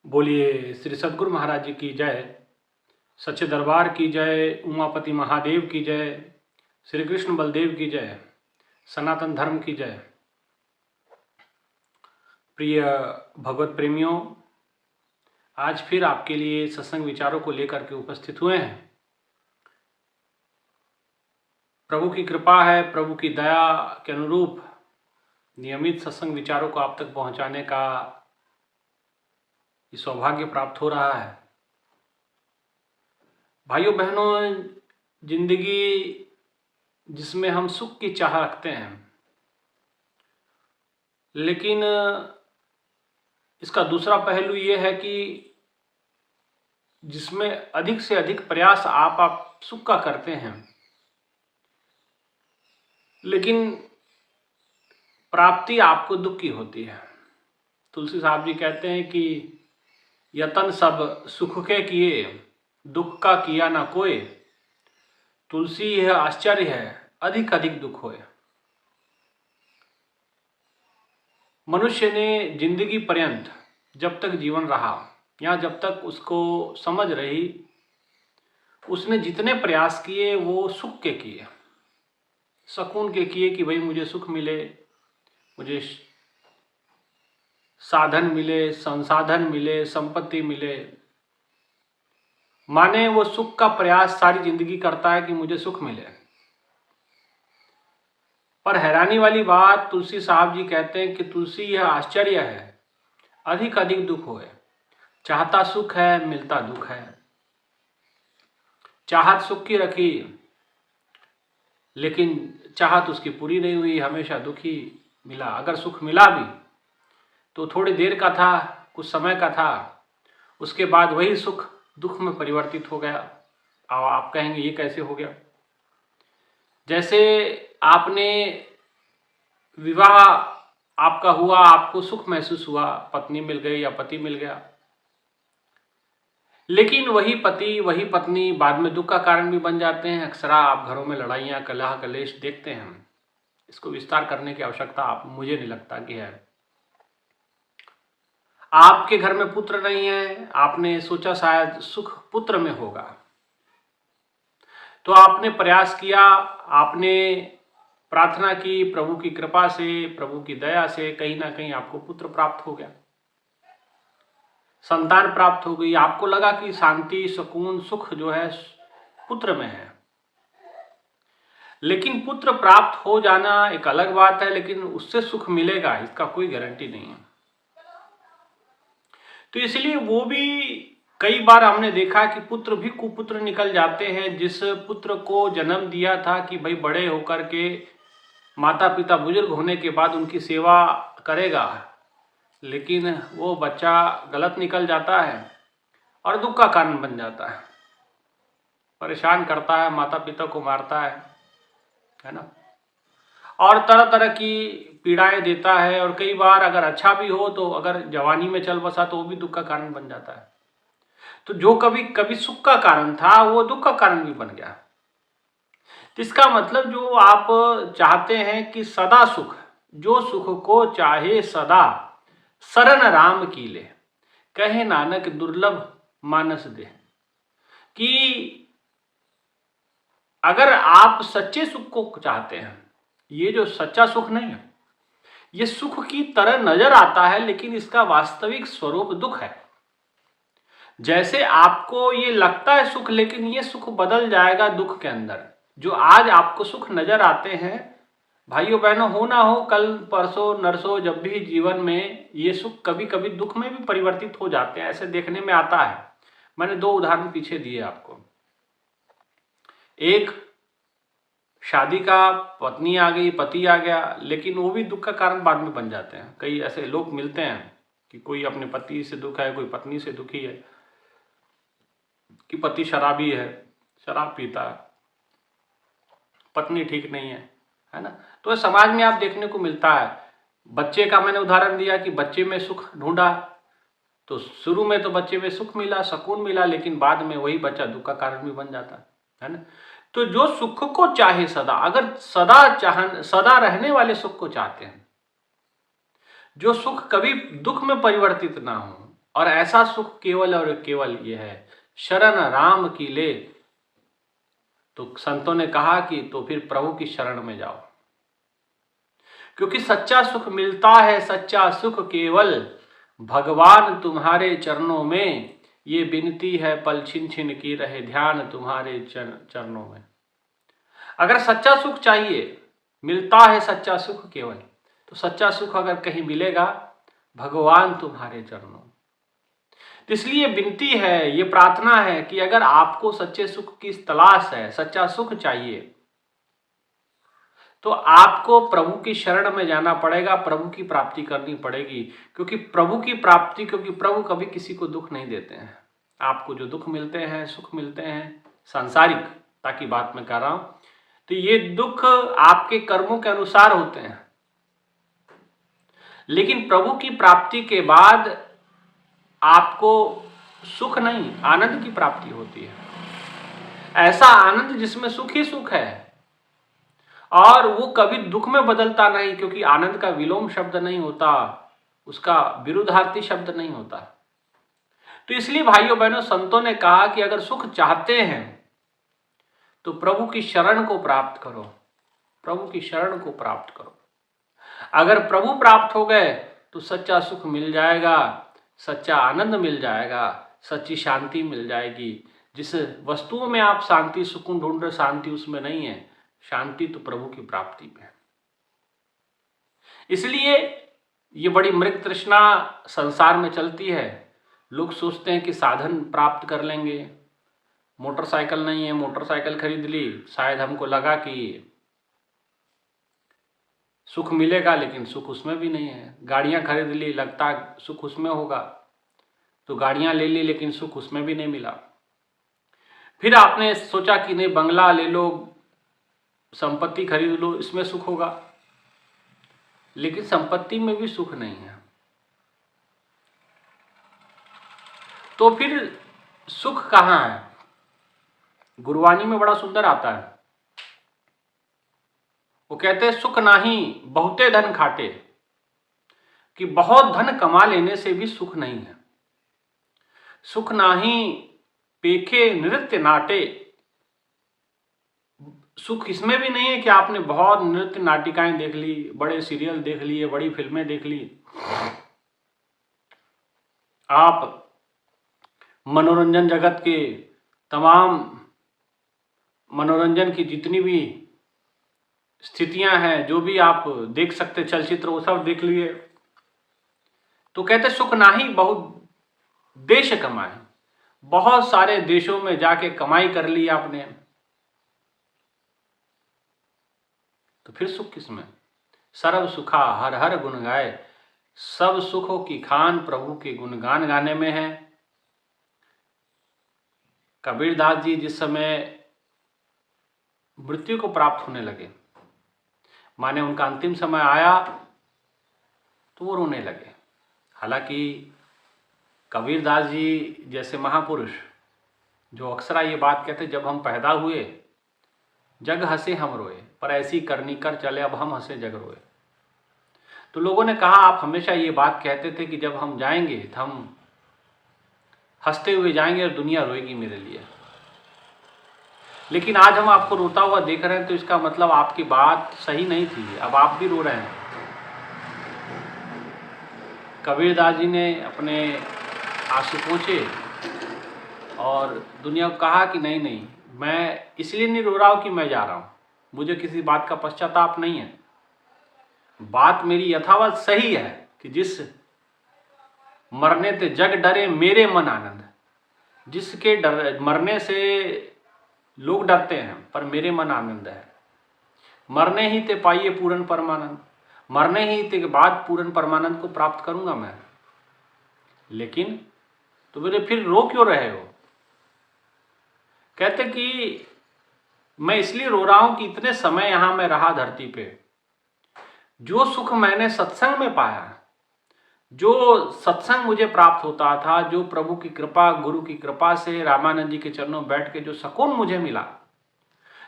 बोलिए श्री सद्गुरु महाराज जी की जय। सच्चे दरबार की जय। उमापति महादेव की जय। श्री कृष्ण बलदेव की जय। सनातन धर्म की जय। प्रिय भगवत प्रेमियों, आज फिर आपके लिए सत्संग विचारों को लेकर के उपस्थित हुए हैं। प्रभु की कृपा है, प्रभु की दया के अनुरूप नियमित सत्संग विचारों को आप तक पहुंचाने का सौभाग्य प्राप्त हो रहा है। भाइयों बहनों, जिंदगी जिसमें हम सुख की चाह रखते हैं, लेकिन इसका दूसरा पहलू ये है कि जिसमें अधिक से अधिक प्रयास आप सुख का करते हैं, लेकिन प्राप्ति आपको दुख की होती है। तुलसी साहब जी कहते हैं कि यतन सब सुख के किए, दुख का किया ना कोई। तुलसी यह आश्चर्य है, अधिक अधिक दुख होए। मनुष्य ने जिंदगी पर्यंत जब तक जीवन रहा या जब तक उसको समझ रही, उसने जितने प्रयास किए वो सुख के किए, सुकून के किए कि भाई मुझे सुख मिले, मुझे साधन मिले, संसाधन मिले, संपत्ति मिले। माने वो सुख का प्रयास सारी जिंदगी करता है कि मुझे सुख मिले। पर हैरानी वाली बात, तुलसी साहब जी कहते हैं कि तुलसी यह आश्चर्य है, अधिक अधिक दुख होए। चाहता सुख है, मिलता दुख है। चाहत सुख की रखी, लेकिन चाहत उसकी पूरी नहीं हुई, हमेशा दुखी मिला। अगर सुख मिला भी तो थोड़ी देर का था, कुछ समय का था, उसके बाद वही सुख दुख में परिवर्तित हो गया। और आप कहेंगे ये कैसे हो गया? जैसे आपने विवाह आपका हुआ, आपको सुख महसूस हुआ, पत्नी मिल गई या पति मिल गया, लेकिन वही पति वही पत्नी बाद में दुख का कारण भी बन जाते हैं। अक्सर आप घरों में लड़ाइयाँ कलह कलेश देखते हैं। इसको विस्तार करने की आवश्यकता मुझे नहीं लगता कि है। आपके घर में पुत्र नहीं है, आपने सोचा शायद सुख पुत्र में होगा, तो आपने प्रयास किया, आपने प्रार्थना की, प्रभु की कृपा से, प्रभु की दया से कहीं ना कहीं आपको पुत्र प्राप्त हो गया, संतान प्राप्त हो गई। आपको लगा कि शांति, सुकून, सुख जो है पुत्र में है। लेकिन पुत्र प्राप्त हो जाना एक अलग बात है, लेकिन उससे सुख मिलेगा इसका कोई गारंटी नहीं है। तो इसलिए वो भी कई बार हमने देखा कि पुत्र भी कुपुत्र निकल जाते हैं। जिस पुत्र को जन्म दिया था कि भाई बड़े होकर के माता पिता बुजुर्ग होने के बाद उनकी सेवा करेगा, लेकिन वो बच्चा गलत निकल जाता है और दुख का कारण बन जाता है, परेशान करता है, माता पिता को मारता है ना, और तरह तरह की पीड़ाएं देता है। और कई बार अगर अच्छा भी हो तो अगर जवानी में चल बसा तो वो भी दुख का कारण बन जाता है। तो जो कभी कभी सुख का कारण था वो दुख का कारण भी बन गया। तो इसका मतलब जो आप चाहते हैं कि सदा सुख, जो सुख को चाहे सदा शरण राम की ले, कहे नानक दुर्लभ मानस दे, कि अगर आप सच्चे सुख को चाहते हैं, ये जो सच्चा सुख नहीं है, ये सुख की तरह नजर आता है, लेकिन इसका वास्तविक स्वरूप दुख है। जैसे आपको ये लगता है सुख, लेकिन ये सुख बदल जाएगा दुख के अंदर। जो आज आपको सुख नजर आते हैं, भाइयों बहनों, हो ना हो कल परसों नरसों जब भी जीवन में ये सुख कभी कभी दुख में भी परिवर्तित हो जाते हैं, ऐसे देखने में आता है। मैंने दो उदाहरण पीछे दिए आपको। एक, शादी का पत्नी आ गई, पति आ गया, लेकिन वो भी दुख का कारण बाद में बन जाते हैं। कई ऐसे लोग मिलते हैं कि कोई अपने पति से दुख है, कोई पत्नी से दुखी है, कि पति शराबी है, शराब पीता है, पत्नी ठीक नहीं है ना। तो समाज में आप देखने को मिलता है। बच्चे का मैंने उदाहरण दिया कि बच्चे में सुख ढूंढा, तो शुरू में तो बच्चे में सुख मिला, सुकून मिला, लेकिन बाद में वही बच्चा दुख का कारण भी बन जाता है ना। तो जो सुख को चाहे सदा, अगर सदा रहने वाले सुख को चाहते हैं, जो सुख कभी दुख में परिवर्तित ना हो, और ऐसा सुख केवल और केवल ये है, शरण राम की ले। तो संतों ने कहा कि तो फिर प्रभु की शरण में जाओ, क्योंकि सच्चा सुख मिलता है, सच्चा सुख केवल भगवान तुम्हारे चरणों में। ये विनती है पल छिन छिन की रहे ध्यान तुम्हारे चरणों में। अगर सच्चा सुख चाहिए, मिलता है सच्चा सुख केवल, तो सच्चा सुख अगर कहीं मिलेगा, भगवान तुम्हारे चरणों। तो इसलिए विनती है, ये प्रार्थना है कि अगर आपको सच्चे सुख की तलाश है, सच्चा सुख चाहिए, तो आपको प्रभु की शरण में जाना पड़ेगा, प्रभु की प्राप्ति करनी पड़ेगी। क्योंकि प्रभु कभी किसी को दुख नहीं देते हैं। आपको जो दुख मिलते हैं, सुख मिलते हैं, सांसारिकता की बात मैं कर रहा हूं, तो ये दुख आपके कर्मों के अनुसार होते हैं। लेकिन प्रभु की प्राप्ति के बाद आपको सुख नहीं, आनंद की प्राप्ति होती है। ऐसा आनंद जिसमें सुख ही सुख है, और वो कभी दुख में बदलता नहीं, क्योंकि आनंद का विलोम शब्द नहीं होता, उसका विरुद्धार्थी शब्द नहीं होता। तो इसलिए भाइयों बहनों, संतों ने कहा कि अगर सुख चाहते हैं तो प्रभु की शरण को प्राप्त करो, प्रभु की शरण को प्राप्त करो। अगर प्रभु प्राप्त हो गए तो सच्चा सुख मिल जाएगा, सच्चा आनंद मिल जाएगा, सच्ची शांति मिल जाएगी। जिस वस्तुओं में आप शांति सुकून ढूंढ रहे, शांति उसमें नहीं है, शांति तो प्रभु की प्राप्ति में है। इसलिए ये बड़ी मृग तृष्णा संसार में चलती है। लोग सोचते हैं कि साधन प्राप्त कर लेंगे, मोटरसाइकिल नहीं है, मोटरसाइकिल खरीद ली, शायद हमको लगा कि सुख मिलेगा, लेकिन सुख उसमें भी नहीं है। गाड़ियां खरीद ली, लगता सुख उसमें होगा, तो गाड़ियां ले ली, लेकिन सुख उसमें भी नहीं मिला। फिर आपने सोचा कि नहीं, बंगला ले लो, संपत्ति खरीद लो, इसमें सुख होगा, लेकिन संपत्ति में भी सुख नहीं है। तो फिर सुख कहाँ है? गुरबानी में बड़ा सुंदर आता है, वो कहते हैं सुख नाही बहुते धन खाटे, कि बहुत धन कमा लेने से भी सुख नहीं है। सुख नाही पेखे नृत्य नाटे, सुख इसमें भी नहीं है कि आपने बहुत नृत्य नाटिकाएं देख ली, बड़े सीरियल देख लिए, बड़ी फिल्में देख ली, आप मनोरंजन जगत के तमाम मनोरंजन की जितनी भी स्थितियां हैं, जो भी आप देख सकते चलचित्र, वो सब देख लिए। तो कहते सुख नाही बहुत देश कमाए, बहुत सारे देशों में जाके कमाई कर ली आपने, तो फिर सुख किसमें? सर्व सुखा हर हर गुण गाए, सब सुखों की खान प्रभु के गुणगान गाने में है। कबीरदास जी जिस समय मृत्यु को प्राप्त होने लगे, माने उनका अंतिम समय आया, तो वो रोने लगे। हालांकि कबीरदास जी जैसे महापुरुष जो अक्सर ये बात कहते, जब हम पैदा हुए जग हंसे हम रोए, पर ऐसी करनी कर चले अब हम हंसे जग रोए। तो लोगों ने कहा आप हमेशा ये बात कहते थे कि जब हम जाएंगे तो हम हंसते हुए जाएंगे और दुनिया रोएगी मेरे लिए, लेकिन आज हम आपको रोता हुआ देख रहे हैं, तो इसका मतलब आपकी बात सही नहीं थी, अब आप भी रो रहे हैं। कबीरदास जी ने अपने आंसू पोंछे और दुनिया को कहा कि नहीं नहीं, मैं इसलिए नहीं रो रहा हूं कि मैं जा रहा हूं, मुझे किसी बात का पश्चाताप नहीं है। बात मेरी यथावत सही है कि जिस मरने ते जग डरे मेरे मन आनंद, जिसके मरने से लोग डरते हैं पर मेरे मन आनंद है। मरने ही ते पाइए पूर्ण परमानंद, मरने ही ते के बाद पूर्ण परमानंद को प्राप्त करूंगा मैं। लेकिन तो बोले फिर रो क्यों रहे हो? कहते कि मैं इसलिए रो रहा हूं कि इतने समय यहां मैं रहा धरती पे, जो सुख मैंने सत्संग में पाया, जो सत्संग मुझे प्राप्त होता था, जो प्रभु की कृपा गुरु की कृपा से रामानंद जी के चरणों में बैठ के जो सुकून मुझे मिला,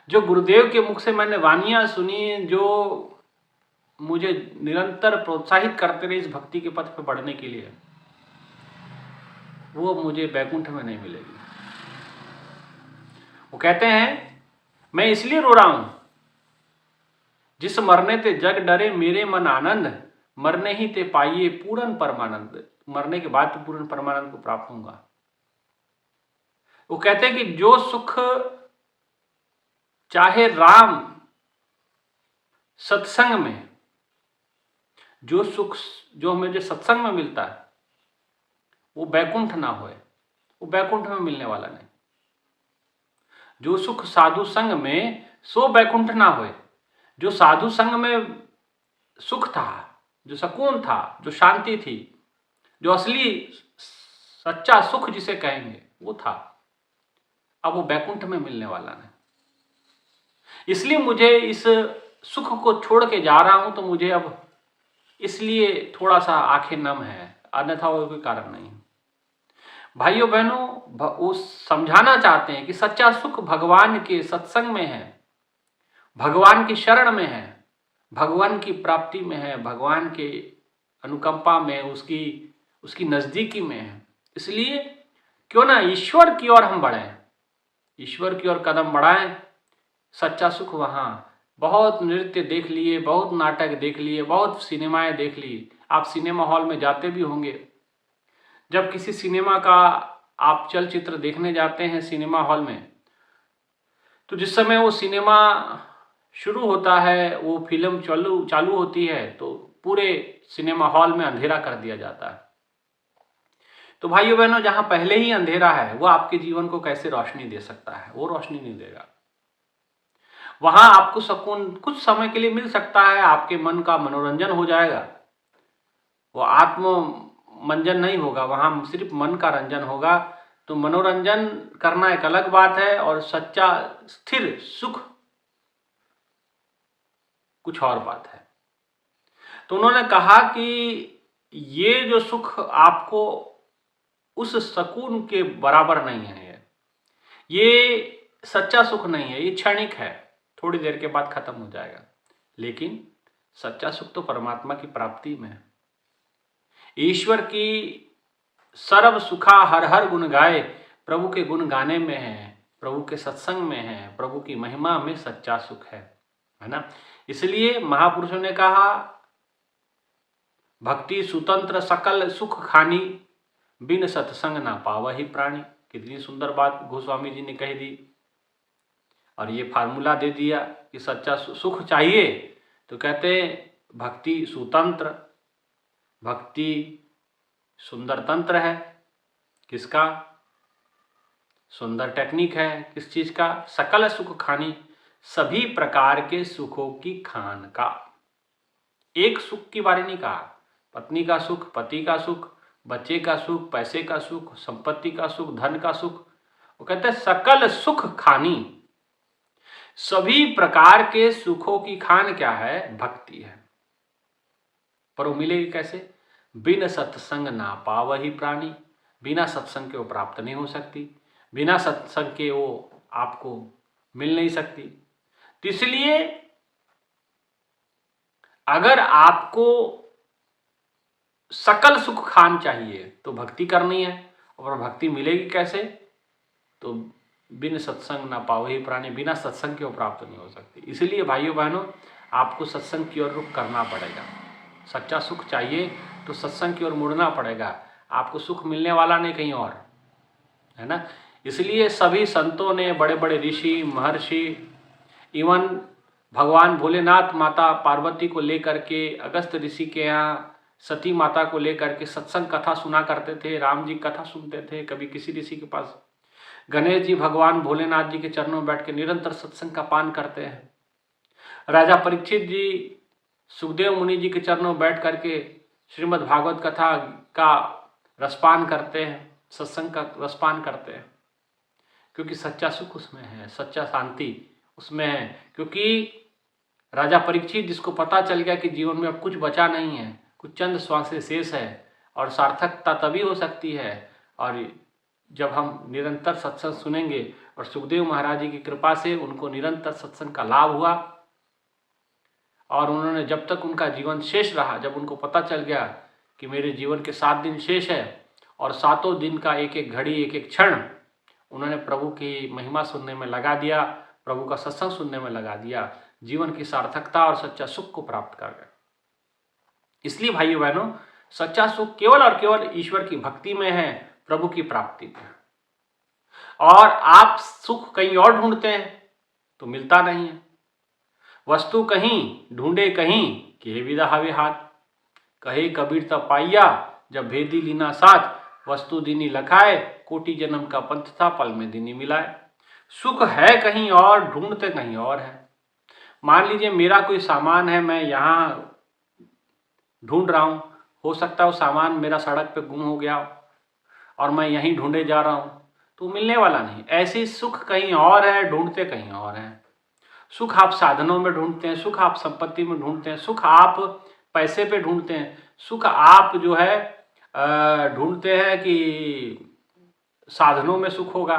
जो गुरुदेव के मुख से मैंने वानियां सुनी, जो मुझे निरंतर प्रोत्साहित करते रहे इस भक्ति के पथ पर बढ़ने के लिए, वो मुझे बैकुंठ में नहीं मिलेगी। वो कहते हैं, मैं इसलिए रो रहा हूं, जिस मरने ते जग डरे मेरे मन आनंद, मरने ही ते पाइए पूर्ण परमानंद। मरने के बाद तो पूर्ण परमानंद को प्राप्त होगा। वो कहते हैं कि जो सुख चाहे राम सत्संग में, जो सुख जो मुझे सत्संग में मिलता है वो बैकुंठ ना होए, वो बैकुंठ में मिलने वाला नहीं। जो सुख साधु संग में सो बैकुंठ ना होए। जो साधु संग में सुख था, जो सुकून था, जो शांति थी, जो असली सच्चा सुख जिसे कहेंगे वो था, अब वो बैकुंठ में मिलने वाला नहीं। इसलिए मुझे इस सुख को छोड़ के जा रहा हूं, तो मुझे अब इसलिए थोड़ा सा आंखें नम है, अन्यथा वो कोई कारण नहीं। भाइयों बहनों, वो समझाना चाहते हैं कि सच्चा सुख भगवान के सत्संग में है, भगवान की शरण में है, भगवान की प्राप्ति में है, भगवान के अनुकंपा में, उसकी नजदीकी में है। इसलिए क्यों ना ईश्वर की ओर हम बढ़ें, ईश्वर की ओर कदम बढ़ाएं। सच्चा सुख वहां, बहुत नृत्य देख लिए, बहुत नाटक देख लिए, बहुत सिनेमाएं देख ली। आप सिनेमा हॉल में जाते भी होंगे। जब किसी सिनेमा का आप चलचित्र देखने जाते हैं सिनेमा हॉल में, तो जिस समय वो सिनेमा शुरू होता है, वो फिल्म चालू होती है, तो पूरे सिनेमा हॉल में अंधेरा कर दिया जाता है। तो भाइयों बहनों, जहां पहले ही अंधेरा है, वो आपके जीवन को कैसे रोशनी दे सकता है? वो रोशनी नहीं देगा। वहां आपको सुकून कुछ समय के लिए मिल सकता है, आपके मन का मनोरंजन हो जाएगा, वो आत्म मंजन नहीं होगा, वहां सिर्फ मन का रंजन होगा। तो मनोरंजन करना एक अलग बात है, और सच्चा स्थिर सुख कुछ और बात है। तो उन्होंने कहा कि ये जो सुख आपको उस सुकून के बराबर नहीं है, ये सच्चा सुख नहीं है, ये क्षणिक है, थोड़ी देर के बाद खत्म हो जाएगा। लेकिन सच्चा सुख तो परमात्मा की प्राप्ति में है। ईश्वर की सर्व सुखा हर हर गुण गाए, प्रभु के गुण गाने में है, प्रभु के सत्संग में है, प्रभु की महिमा में सच्चा सुख है ना। इसलिए महापुरुषों ने कहा, भक्ति सुतंत्र सकल सुख खानी, बिन सत्संग ना पावहि प्राणी। कितनी सुंदर बात गोस्वामी जी ने कह दी, और ये फार्मूला दे दिया कि सच्चा सुख चाहिए तो कहते भक्ति सुतंत्र, भक्ति सुंदर तंत्र है। किसका? सुंदर टेक्निक है। किस चीज का? सकल सुख खानी, सभी प्रकार के सुखों की खान का। एक सुख की बारे नहीं कहा, पत्नी का सुख, पति का सुख, बच्चे का सुख, पैसे का सुख, संपत्ति का सुख, धन का सुख। वो कहते हैं सकल सुख खानी, सभी प्रकार के सुखों की खान क्या है? भक्ति है। पर वो मिलेगी कैसे? बिन सत्संग ना पावहि प्राणी, बिना सत्संग के वो प्राप्त नहीं हो सकती, बिना सत्संग के वो आपको मिल नहीं सकती। तो इसलिए अगर आपको सकल सुख खान चाहिए तो भक्ति करनी है, और भक्ति मिलेगी कैसे? तो बिन सत्संग ना पावहि प्राणी, बिना सत्संग के वो प्राप्त नहीं हो सकती। इसलिए भाइयों बहनों, आपको सत्संग की ओर रुख करना पड़ेगा। सच्चा सुख चाहिए तो सत्संग की ओर मुड़ना पड़ेगा। आपको सुख मिलने वाला नहीं कहीं और, है ना। इसलिए सभी संतों ने, बड़े बड़े ऋषि, महर्षि, इवन भगवान भोलेनाथ माता पार्वती को लेकर के अगस्त ऋषि के यहाँ सती माता को लेकर के सत्संग कथा सुना करते थे। राम जी कथा सुनते थे, कभी किसी ऋषि के पास। गणेश जी भगवान भोलेनाथ जी के चरणों में बैठ के निरंतर सत्संग का पान करते हैं। राजा परीक्षित जी सुखदेव मुनि जी के चरणों में बैठ करके श्रीमद् भागवत कथा का रसपान करते हैं, सत्संग का रसपान करते हैं, क्योंकि सच्चा सुख उसमें है, सच्चा शांति उसमें है। क्योंकि राजा परीक्षित, जिसको पता चल गया कि जीवन में अब कुछ बचा नहीं है, कुछ चंद श्वासें शेष है, और सार्थकता तभी हो सकती है और जब हम निरंतर सत्संग सुनेंगे। और सुखदेव महाराज जी की कृपा से उनको निरंतर सत्संग का लाभ हुआ, और उन्होंने जब तक उनका जीवन शेष रहा, जब उनको पता चल गया कि मेरे जीवन के 7 दिन शेष है, और सातों दिन का एक एक घड़ी, एक एक क्षण उन्होंने प्रभु की महिमा सुनने में लगा दिया, प्रभु का सत्संग सुनने में लगा दिया, जीवन की सार्थकता और सच्चा सुख को प्राप्त कर गए। इसलिए भाइयों बहनों, सच्चा सुख केवल और केवल ईश्वर की भक्ति में है, प्रभु की प्राप्ति में। और आप सुख कहीं और ढूंढते हैं तो मिलता नहीं है। वस्तु कहीं ढूंढे कहीं के विदा हवे हाथ, कहे कबीर तब पाइया जब भेदी लीना साथ, वस्तु दीनी लखाए कोटि जन्म का पंथ था पल में दीनी मिलाए। सुख है कहीं और, ढूंढते कहीं और है। मान लीजिए मेरा कोई सामान है, मैं यहाँ ढूंढ रहा हूँ, हो सकता है वो सामान मेरा सड़क पे गुम हो गया और मैं यहीं ढूंढे जा रहा हूँ, तो मिलने वाला नहीं। ऐसे सुख कहीं और है, ढूंढते कहीं और है। सुख आप साधनों में ढूंढते हैं, सुख आप संपत्ति में ढूंढते हैं, सुख आप पैसे पे ढूंढते हैं, सुख आप जो है ढूंढते हैं कि साधनों में सुख होगा,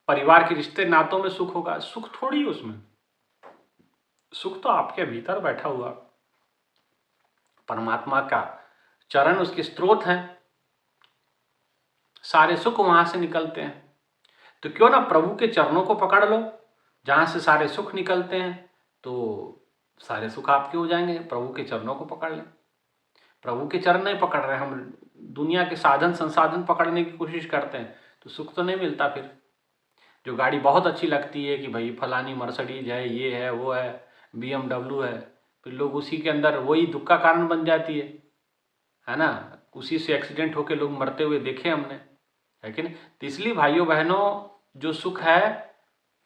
परिवार के रिश्ते नातों में सुख होगा। सुख थोड़ी उसमें, सुख तो आपके भीतर बैठा हुआ परमात्मा का चरण, उसके स्रोत हैं, सारे सुख वहां से निकलते हैं। तो क्यों ना प्रभु के चरणों को पकड़ लो, जहां से सारे सुख निकलते हैं, तो सारे सुख आपके हो जाएंगे। प्रभु के चरणों को पकड़ लें। प्रभु के चरण नहीं पकड़ रहे, हम दुनिया के साधन संसाधन पकड़ने की कोशिश करते हैं, तो सुख तो नहीं मिलता। फिर जो गाड़ी बहुत अच्छी लगती है कि भाई फलानी मर्सिडीज है, ये है, वो है, BMW है, फिर लोग उसी के अंदर, वही दुख का कारण बन जाती है ना। उसी से एक्सीडेंट होके लोग मरते हुए देखे हमने, है कि नहीं। तो इसलिए भाइयों बहनों, जो सुख है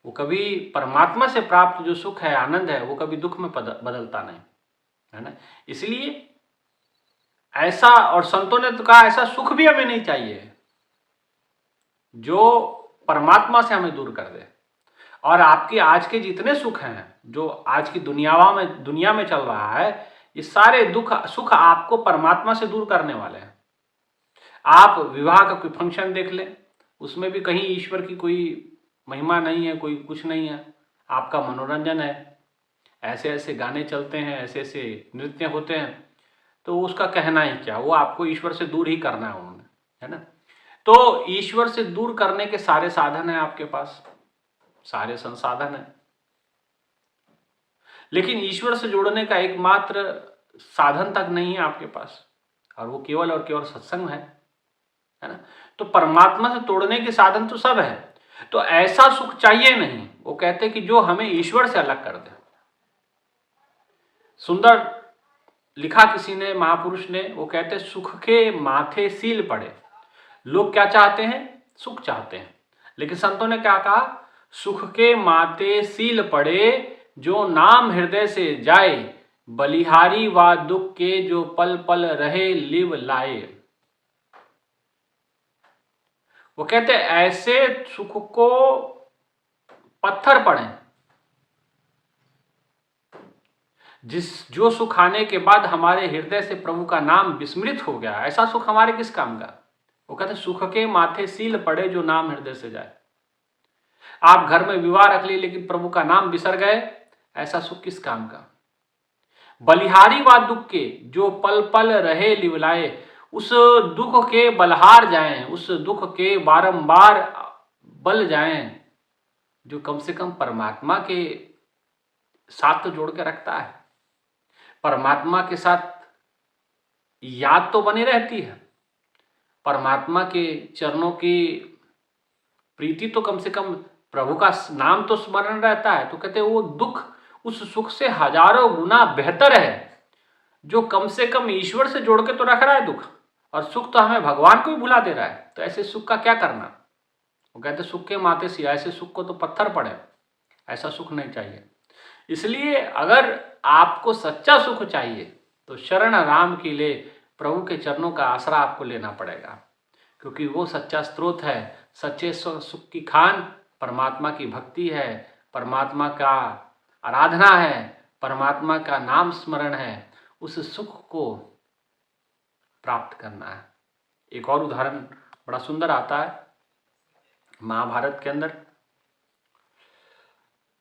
वो कभी परमात्मा से प्राप्त जो सुख है, आनंद है, वो कभी दुख में बदलता नहीं, है ना। इसलिए ऐसा, और संतों ने तो कहा ऐसा सुख भी हमें नहीं चाहिए जो परमात्मा से हमें दूर कर दे। और आपके आज के जितने सुख हैं, जो आज की दुनिया में चल रहा है, ये सारे दुख सुख आपको परमात्मा से दूर करने वाले हैं। आप विवाह का कोई फंक्शन देख लें, उसमें भी कहीं ईश्वर की कोई महिमा नहीं है, कोई कुछ नहीं है, आपका मनोरंजन है। ऐसे ऐसे गाने चलते हैं, ऐसे ऐसे नृत्य होते हैं, तो उसका कहना ही क्या, वो आपको ईश्वर से दूर ही करना है उन्होंने, है ना। तो ईश्वर से दूर करने के सारे साधन हैं आपके पास, सारे संसाधन हैं, लेकिन ईश्वर से जोड़ने का एकमात्र साधन तक नहीं है आपके पास, और वो केवल और केवल सत्संग है ना। तो परमात्मा से तोड़ने के साधन तो सब है। तो ऐसा सुख चाहिए नहीं, वो कहते कि जो हमें ईश्वर से अलग कर दे। सुंदर लिखा किसी ने, महापुरुष ने, वो कहते सुख के माथे सील पड़े। लोग क्या चाहते हैं? सुख चाहते हैं, लेकिन संतों ने क्या कहा? सुख के माथे सील पड़े, जो नाम हृदय से जाए, बलिहारी व दुख के जो पल पल रहे लिव लाए। वो कहते ऐसे सुख को पत्थर पड़े, जो सुख आने के बाद हमारे हृदय से प्रभु का नाम विस्मृत हो गया, ऐसा सुख हमारे किस काम का? वो कहते सुख के माथे सील पड़े, जो नाम हृदय से जाए। आप घर में विवाह रख लिए, लेकिन प्रभु का नाम बिसर गए, ऐसा सुख किस काम का? बलिहारी व दुख के जो पल पल रहे लिवलाए, उस दुख के बलहार जाएं, उस दुख के बारंबार बल जाएं, जो कम से कम परमात्मा के साथ तो जोड़ के रखता है। परमात्मा के साथ याद तो बनी रहती है, परमात्मा के चरणों की प्रीति तो कम से कम, प्रभु का नाम तो स्मरण रहता है। तो कहते वो दुख उस सुख से हजारों गुना बेहतर है, जो कम से कम ईश्वर से जोड़ के तो रख रहा है दुख, और सुख तो हमें भगवान को भी भुला दे रहा है। तो ऐसे सुख का क्या करना? वो कहते सुख के माथे से, ऐसे सुख को तो पत्थर पड़े, ऐसा सुख नहीं चाहिए। इसलिए अगर आपको सच्चा सुख चाहिए तो शरण राम की ले, प्रभु के चरणों का आसरा आपको लेना पड़ेगा, क्योंकि वो सच्चा स्रोत है। सच्चे सुख की खान परमात्मा की भक्ति है, परमात्मा का आराधना है, परमात्मा का नाम स्मरण है। उस सुख को प्राप्त करना है। एक और उदाहरण बड़ा सुंदर आता है महाभारत के अंदर।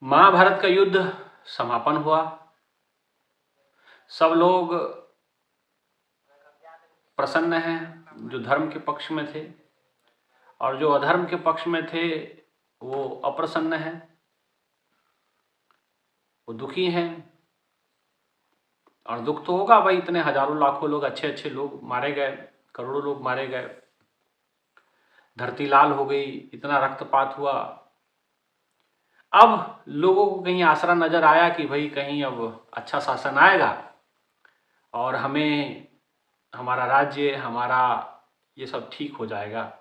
महाभारत का युद्ध समापन हुआ, सब लोग प्रसन्न हैं, जो धर्म के पक्ष में थे, और जो अधर्म के पक्ष में थे वो अप्रसन्न हैं, वो दुखी हैं। और दुख तो होगा भाई, इतने हजारों लाखों लोग, अच्छे अच्छे लोग मारे गए, करोड़ों लोग मारे गए, धरती लाल हो गई, इतना रक्तपात हुआ। अब लोगों को कहीं आसरा नजर आया कि भाई कहीं अब अच्छा शासन आएगा और हमें, हमारा राज्य, हमारा ये सब ठीक हो जाएगा,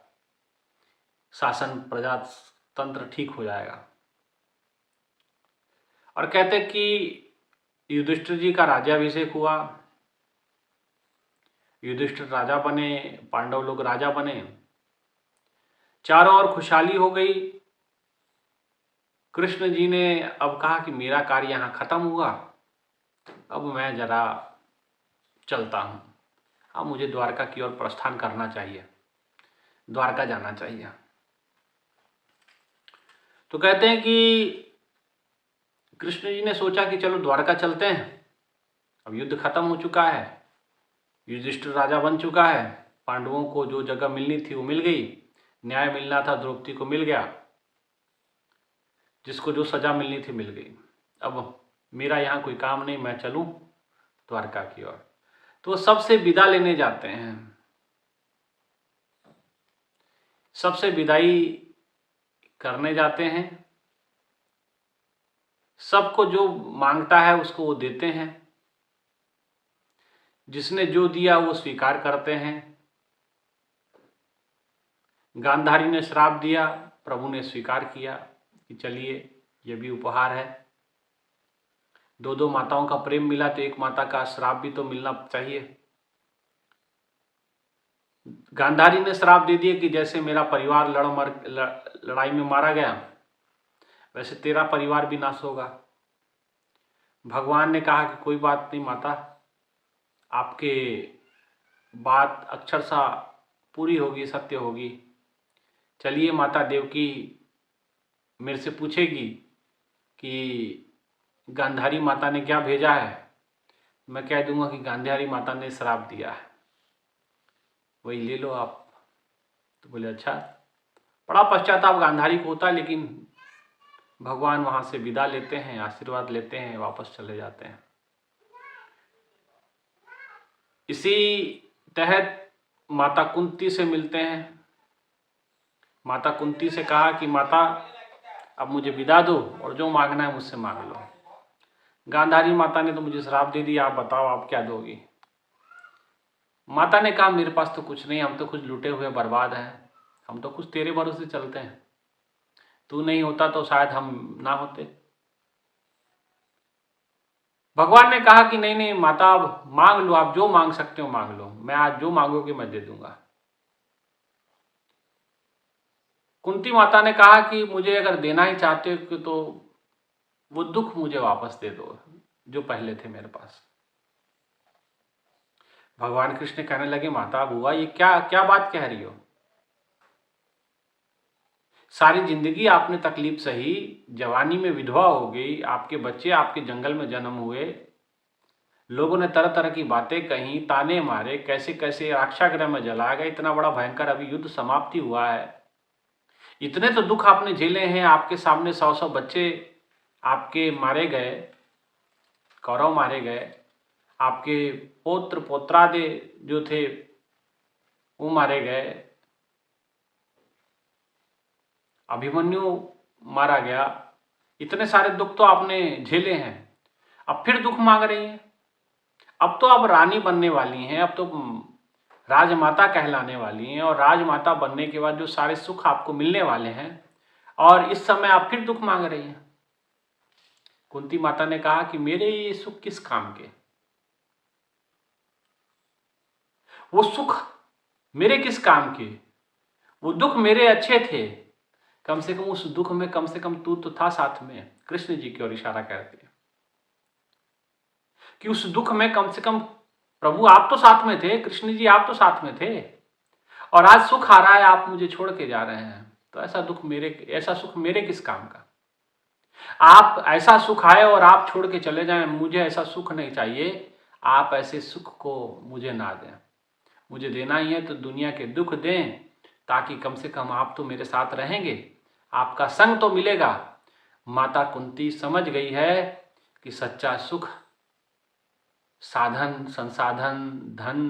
शासन प्रजातंत्र ठीक हो जाएगा। और कहते कि युधिष्ठिर जी का राज्याभिषेक हुआ, युधिष्ठिर राजा बने, पांडव लोग राजा बने, चारों ओर खुशहाली हो गई। कृष्ण जी ने अब कहा कि मेरा कार्य यहाँ खत्म हुआ, अब मैं जरा चलता हूँ, अब मुझे द्वारका की ओर प्रस्थान करना चाहिए, द्वारका जाना चाहिए। तो कहते हैं कि कृष्ण जी ने सोचा कि चलो द्वारका चलते हैं, अब युद्ध खत्म हो चुका है, युधिष्ठिर राजा बन चुका है, पांडवों को जो जगह मिलनी थी वो मिल गई, न्याय मिलना था द्रौपदी को मिल गया, जिसको जो सजा मिलनी थी मिल गई, अब मेरा यहाँ कोई काम नहीं, मैं चलूं द्वारका की ओर। तो सबसे विदा लेने जाते हैं, सबसे विदाई करने जाते हैं, सबको जो मांगता है उसको वो देते हैं, जिसने जो दिया वो स्वीकार करते हैं। गांधारी ने श्राप दिया, प्रभु ने स्वीकार किया कि चलिए ये भी उपहार है। दो माताओं का प्रेम मिला तो एक माता का श्राप भी तो मिलना चाहिए। गांधारी ने श्राप दे दिया कि जैसे मेरा परिवार लड़ाई में मारा गया, वैसे तेरा परिवार भी नाश होगा। भगवान ने कहा कि कोई बात नहीं माता, आपके बात अक्षरशः पूरी होगी, सत्य होगी। चलिए माता देवकी मेरे से पूछेगी कि गांधारी माता ने क्या भेजा है, मैं कह दूंगा कि गांधारी माता ने श्राप दिया है, वही ले लो आप। तो बोले अच्छा। बड़ा पश्चाताप गांधारी को होता है, लेकिन भगवान वहां से विदा लेते हैं, आशीर्वाद लेते हैं, वापस चले जाते हैं। इसी तहत माता कुंती से मिलते हैं। माता कुंती से कहा कि माता अब मुझे विदा दो और जो मांगना है मुझसे मांग लो। गांधारी माता ने तो मुझे श्राप दे दिया, आप बताओ आप क्या दोगी। माता ने कहा मेरे पास तो कुछ नहीं, हम तो कुछ लुटे हुए बर्बाद हैं, हम तो कुछ तेरे भरोसे चलते हैं, तू नहीं होता तो शायद हम ना होते। भगवान ने कहा कि नहीं नहीं माता, अब मांग लो, आप जो मांग सकते हो मांग लो, मैं आज जो मांगोगे मैं दे दूंगा। कुंती माता ने कहा कि मुझे अगर देना ही चाहते हो तो वो दुख मुझे वापस दे दो जो पहले थे मेरे पास। भगवान कृष्ण कहने लगे माता बुआ ये क्या क्या बात कह रही हो, सारी जिंदगी आपने तकलीफ सही, जवानी में विधवा हो गई, आपके बच्चे आपके जंगल में जन्म हुए, लोगों ने तरह तरह की बातें कही, ताने मारे, कैसे कैसे राक्षागृह में जलाया गया, इतना बड़ा भयंकर अभी युद्ध समाप्ति हुआ है, इतने तो दुख आपने झेले हैं, आपके सामने 100 बच्चे आपके मारे गए, कौरव मारे गए, आपके पौत्र पौत्रादे जो थे वो मारे गए, अभिमन्यु मारा गया, इतने सारे दुख तो आपने झेले हैं, अब फिर दुख मांग रही हैं। अब तो आप रानी बनने वाली हैं, अब तो राजमाता कहलाने वाली हैं, और राजमाता बनने के बाद जो सारे सुख आपको मिलने वाले हैं, और इस समय आप फिर दुख मांग रही हैं। कुंती माता ने कहा कि मेरे ये सुख किस काम के, वो सुख मेरे किस काम के, वो दुख मेरे अच्छे थे, कम से कम उस दुख में कम से कम तू तो था साथ में। कृष्ण जी की ओर इशारा करते हैं कि उस दुख में कम से कम प्रभु आप तो साथ में थे, कृष्ण जी आप तो साथ में थे, और आज सुख आ रहा है आप मुझे छोड़ के जा रहे हैं, तो ऐसा सुख मेरे किस काम का। आप ऐसा सुख आए और आप छोड़ के चले जाएं, मुझे ऐसा सुख नहीं चाहिए, आप ऐसे सुख को मुझे ना दें, मुझे देना ही है तो दुनिया के दुख दें, ताकि कम से कम आप तो मेरे साथ रहेंगे, आपका संग तो मिलेगा। माता कुंती समझ गई है कि सच्चा सुख साधन, संसाधन, धन,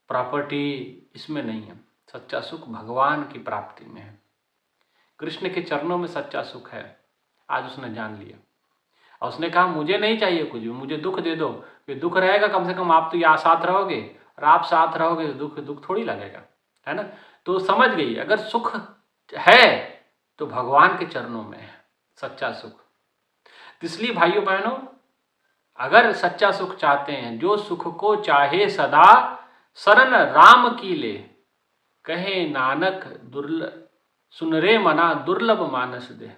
प्रॉपर्टी इसमें नहीं है। सच्चा सुख भगवान की प्राप्ति में है, कृष्ण के चरणों में सच्चा सुख है। आज उसने जान लिया और उसने कहा मुझे नहीं चाहिए कुछ भी, मुझे दुख दे दो। ये दुख रहेगा कम से कम आप तो यहाँ साथ रहोगे, और आप साथ रहोगे तो दुख थोड़ी लगेगा, है ना। तो समझ गई अगर सुख है तो भगवान के चरणों में है सच्चा सुख। इसलिए भाइयों बहनों, अगर सच्चा सुख चाहते हैं, जो सुख को चाहे सदा शरण राम की ले, कहे नानक दुर्लभ सुन रे मना दुर्लभ मानस दे।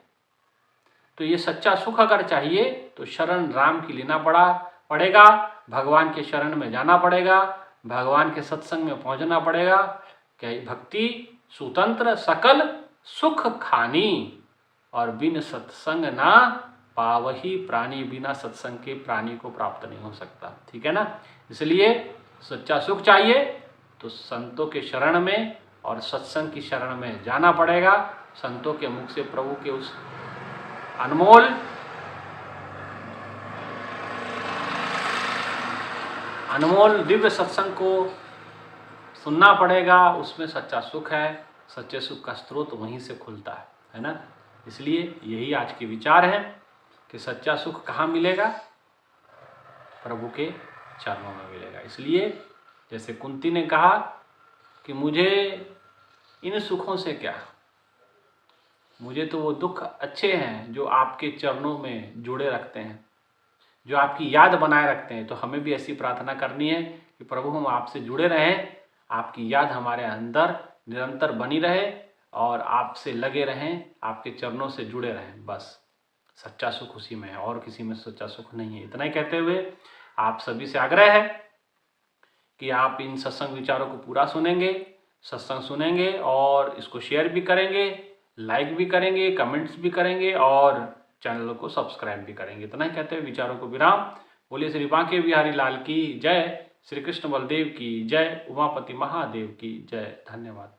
तो ये सच्चा सुख अगर चाहिए तो शरण राम की लेना पड़ेगा, भगवान के शरण में जाना पड़ेगा, भगवान के सत्संग में पहुंचना पड़ेगा। क्या भक्ति स्वतंत्र सकल सुख खानी, और बिन सत्संग ना पावही प्राणी, बिना सत्संग के प्राणी को प्राप्त नहीं हो सकता, ठीक है ना। इसलिए सच्चा सुख चाहिए तो संतों के शरण में और सत्संग की शरण में जाना पड़ेगा। संतों के मुख से प्रभु के उस अनमोल दिव्य सत्संग को सुनना पड़ेगा, उसमें सच्चा सुख है। सच्चे सुख का स्रोत वहीं से खुलता है ना। इसलिए यही आज के विचार है कि सच्चा सुख कहाँ मिलेगा, प्रभु के चरणों में मिलेगा। इसलिए जैसे कुंती ने कहा कि मुझे इन सुखों से क्या, मुझे तो वो दुख अच्छे हैं जो आपके चरणों में जुड़े रखते हैं, जो आपकी याद बनाए रखते हैं। तो हमें भी ऐसी प्रार्थना करनी है कि प्रभु हम आपसे जुड़े रहें, आपकी याद हमारे अंदर निरंतर बनी रहे और आपसे लगे रहें, आपके चरणों से जुड़े रहें। बस सच्चा सुख उसी में है, और किसी में सच्चा सुख नहीं है। इतना ही कहते हुए आप सभी से आग्रह है कि आप इन सत्संग विचारों को पूरा सुनेंगे, सत्संग सुनेंगे और इसको शेयर भी करेंगे, लाइक भी करेंगे, कमेंट्स भी करेंगे और चैनल को सब्सक्राइब भी करेंगे। इतना ही कहते हुए विचारों को विराम। बोलिए श्री बांके बिहारी लाल की जय, श्री कृष्ण बलदेव की जय, उमापति महादेव की जय। धन्यवाद।